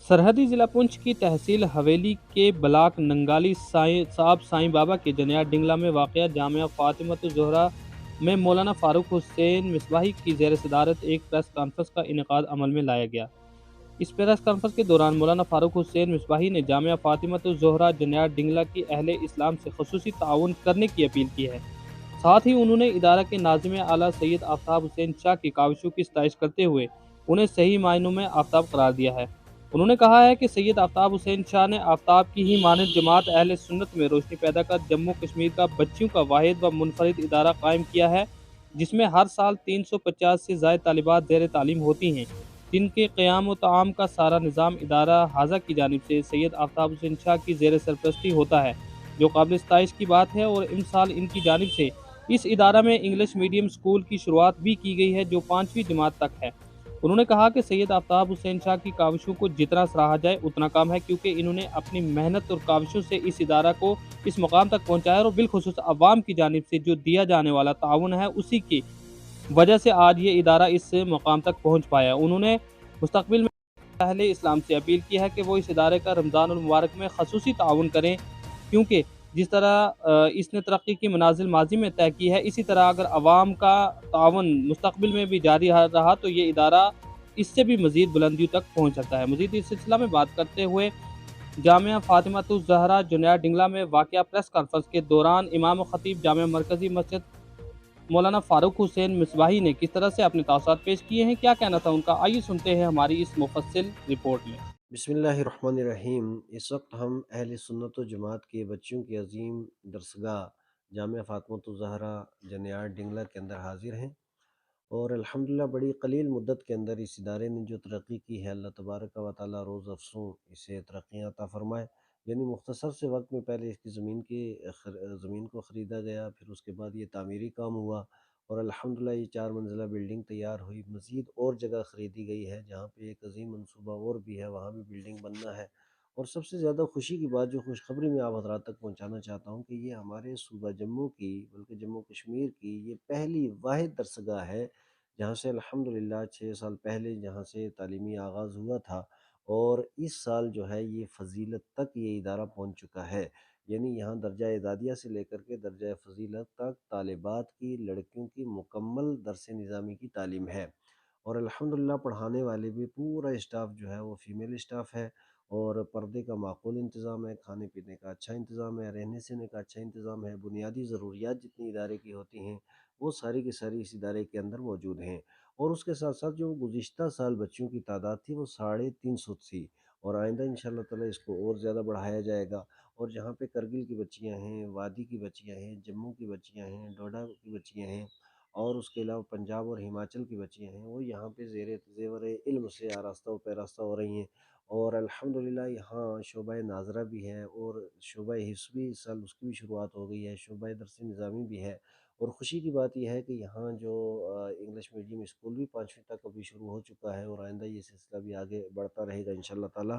सरहदी जिला पुंछ की तहसील हवेली के ब्लाक नंगाली साहब साईं बाबा के जनिया डिंगला में वाक़या जामिया फातिमतुज़ ज़ोहरा में मौलाना फारूक हुसैन मिसबाही की ज़ेर सदारत एक प्रेस कॉन्फ्रेंस का इनेकाद अमल में लाया गया। इस प्रेस कॉन्फ्रेंस के दौरान मौलाना फारूक हुसैन मिसबाही ने जामिया फातिमतुज़ ज़ोहरा जनिया डिंगला की अहले इस्लाम से खसूसी ताउन करने की अपील की है। साथ ही उन्होंने इदारा के नाज़िम आला सैयद आफ्ताब हुसैन शाह की काविशों की सताइश करते हुए उन्हें सही मायनों में आफ्ताब करार दिया है। उन्होंने कहा है कि सैयद आफ्ताब हुसैन शाह ने आफ्ताब की ही मानद जमात अहले सुन्नत में रोशनी पैदा कर जम्मू कश्मीर का बच्चियों का वाहिद व मुनफरिद इदारा कायम किया है, जिसमें हर साल 350 से ज़ायद तालिबात ज़ेर तालीम होती हैं, जिनके क़याम व तआम का सारा निज़ाम इदारा हाजा की जानिब से सैयद आफ्ताब हुसैन शाह की ज़ेर सरपरस्ती होता है, जो काबिल सताइश की बात है। और इस साल इनकी जानिब से इस इदारा में इंग्लिश मीडियम स्कूल की शुरुआत भी की गई है, जो 5वीं जमात तक है। उन्होंने कहा कि सैयद आफ्ताब हुसैन शाह की काविशों को जितना सराहा जाए उतना कम है, क्योंकि इन्होंने अपनी मेहनत और काविशों से इस इदारा को इस मुकाम तक पहुँचाया और बिलखुसूस अवाम की जानिब से जो दिया जाने वाला ताउन है, उसी की वजह से आज ये इदारा इस मुकाम तक पहुँच पाया। उन्होंने मुस्तकबिल में अहले इस्लाम से अपील की है कि वो इस इदारे का रमज़ान उल मुबारक में खसूसी ताउन करें, क्योंकि जिस तरह इसने तरक्की की मनाजिल माजी में तय की है, इसी तरह अगर अवाम का ताउन मुस्तकबिल में भी जारी रहा तो ये इदारा इससे भी मज़ीद बुलंदियों तक पहुँच सकता है। मज़ीद इस सिलसिला में बात करते हुए जामिया फातिमातुज़ ज़हरा जुनैया डिंगला में वाक़या प्रेस कॉन्फ्रेंस के दौरान इमाम व ख़तीब जामिया मरकज़ी मस्जिद मौलाना फारूक हुसैन मिसबाही ने किस तरह से अपने तासुरात पेश किए हैं, क्या कहना था उनका, आइए सुनते हैं हमारी इस मुफस्सिल रिपोर्ट में। बिस्मिल्लाहिर्रहमानिर्रहीम। इस वक्त हम अहले सुन्नत व जमात के बच्चों की अजीम दरसगाह जामिया फातिमतुज़ ज़हरा जनियार डिंगला के अंदर हाजिर हैं, और अल्हम्दुलिल्लाह बड़ी कलील मुद्दत के अंदर इस इदारे ने जो तरक्की की है, अल्लाह तबारक व तआला रोज़ अफ़सों इसे तरक्कियाँ अता फ़रमाए। यानी मुख्तसर से वक्त में पहले इसकी ज़मीन को ख़रीदा गया, फिर उसके बाद ये तामीरी काम हुआ, और अल्हम्दुलिल्लाह ये 4 मंजिला बिल्डिंग तैयार हुई। मज़ीद और जगह ख़रीदी गई है, जहाँ पे एक अज़ीम मनसूबा और भी है, वहाँ भी बिल्डिंग बनना है। और सबसे ज़्यादा खुशी की बात, जो खुशखबरी मैं आप हज़रात तक पहुँचाना चाहता हूँ, कि ये हमारे सूबा जम्मू की, बल्कि जम्मू कश्मीर की ये पहली वाहिद दरसगाह है, जहाँ से अल्हम्दुलिल्लाह 6 साल पहले जहाँ से तालीमी आगाज़ हुआ था, और इस साल जो है ये फ़ज़ीलत तक ये इदारा पहुँच चुका है। यानी यहाँ दर्जा एदादिया से लेकर के दर्जा फ़ज़ीलत तक तालिबात की, लड़कियों की मुकम्मल दरस निज़ामी की तालीम है। और अल्हम्दुलिल्लाह पढ़ाने वाले भी पूरा स्टाफ जो है वो फ़ीमेल स्टाफ है, और पर्दे का माकूल इंतज़ाम है, खाने पीने का अच्छा इंतज़ाम है, रहने सहने का अच्छा इंतज़ाम है, बुनियादी ज़रूरियात जितनी इदारे की होती हैं वो सारी की सारी इस इदारे के अंदर मौजूद हैं। और उसके साथ साथ जो गुज़िश्ता साल बच्चों की तादाद थी वो 350 थी, और आइंदा इंशाअल्लाह ताला इसको और ज़्यादा बढ़ाया जाएगा। और जहाँ पे करगिल की बच्चियाँ हैं, वादी की बच्चियाँ हैं, जम्मू की बच्चियाँ हैं, डोडा की बच्चियाँ हैं, और उसके अलावा पंजाब और हिमाचल की बच्चियाँ हैं, वो यहाँ पे ज़ेवर इल्म से आरास्ता व पैरास्ता हो रही हैं। और अल्हम्दुलिल्लाह यहाँ शोबा नाज़रा भी है, और शोबा हिफ्ज़ भी इस साल उसकी भी शुरुआत हो गई है, शोबा दरस निज़ामी भी है। और ख़ुशी की बात यह है कि यहाँ जो इंग्लिश मीडियम स्कूल भी 5वीं तक अभी शुरू हो चुका है, और आइंदा ये सिलसिला भी आगे बढ़ता रहेगा इंशाअल्लाह ताला।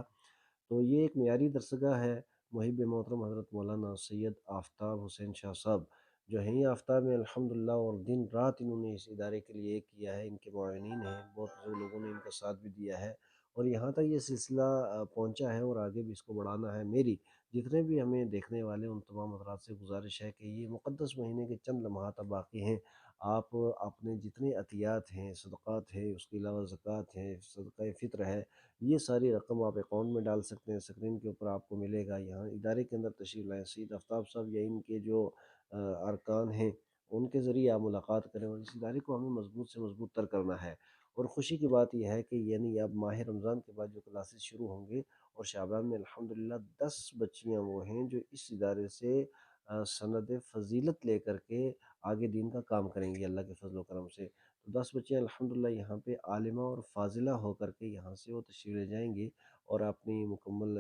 तो ये एक मियारी दरसगाह है। मुहिब मोहतरम हज़रत मौलाना सैयद आफ्ताब हुसैन शाह साहब जो हैं, ये आफ्ताब में अल्हम्दुलिल्लाह, और दिन रात इन्होंने इस इदारे के लिए किया है, इनके मुआविनीन हैं, बहुत से लोगों ने इनका साथ भी दिया है, और यहाँ तक ये सिलसिला पहुँचा है, और आगे भी इसको बढ़ाना है। मेरी जितने भी हमें देखने वाले उन तमाम हज़रात से गुज़ारिश है कि ये मुक़द्दस महीने के चंद लम्हात अब बाकी हैं, आप अपने जितने अतियात हैं, सदक़ात है, उसके अलावा ज़कात है, सदक़ा फ़ित्र है, ये सारी रकम आप अकाउंट में डाल सकते हैं। स्क्रीन के ऊपर आपको मिलेगा। यहाँ इदारे के अंदर तशरीफ़ लाएँ, सईद आफ्ताब साहब या इनके जो अरकान हैं, उनके ज़रिए आप मुलाकात करें, और इस इदारे को हमें मज़बूत से मज़बूत तर करना है। और ख़ुशी की बात यह है कि यानी अब माह रमज़ान के बाद जो क्लासेस शुरू होंगे, और शाबान में अल्हम्दुलिल्लाह 10 बच्चियाँ वो हैं जो इस इदारे से सनद फ़ज़ीलत लेकर के आगे दीन का काम करेंगी अल्लाह के फ़ज़ल व करम से। तो 10 बच्चियाँ अल्हम्दुलिल्लाह यहाँ पे आलिमा और फ़ाज़िला होकर के यहाँ से वो तशरीफ़ ले जाएँगी, और अपनी मुकम्मल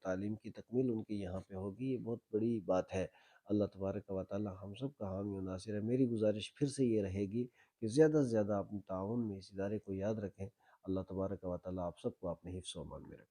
तालीम की तकमील उनकी यहाँ पे होगी। ये बहुत बड़ी बात है। अल्लाह तबारक व तआला हम सब का हामी व नासिर है। मेरी गुज़ारिश फिर से ये रहेगी कि ज़्यादा से ज़्यादा अपने ताउन में इस इदारे को याद रखें। अल्लाह तबारक व तआला आप सबको अपने हिफ्ज़ व अमान में रखे।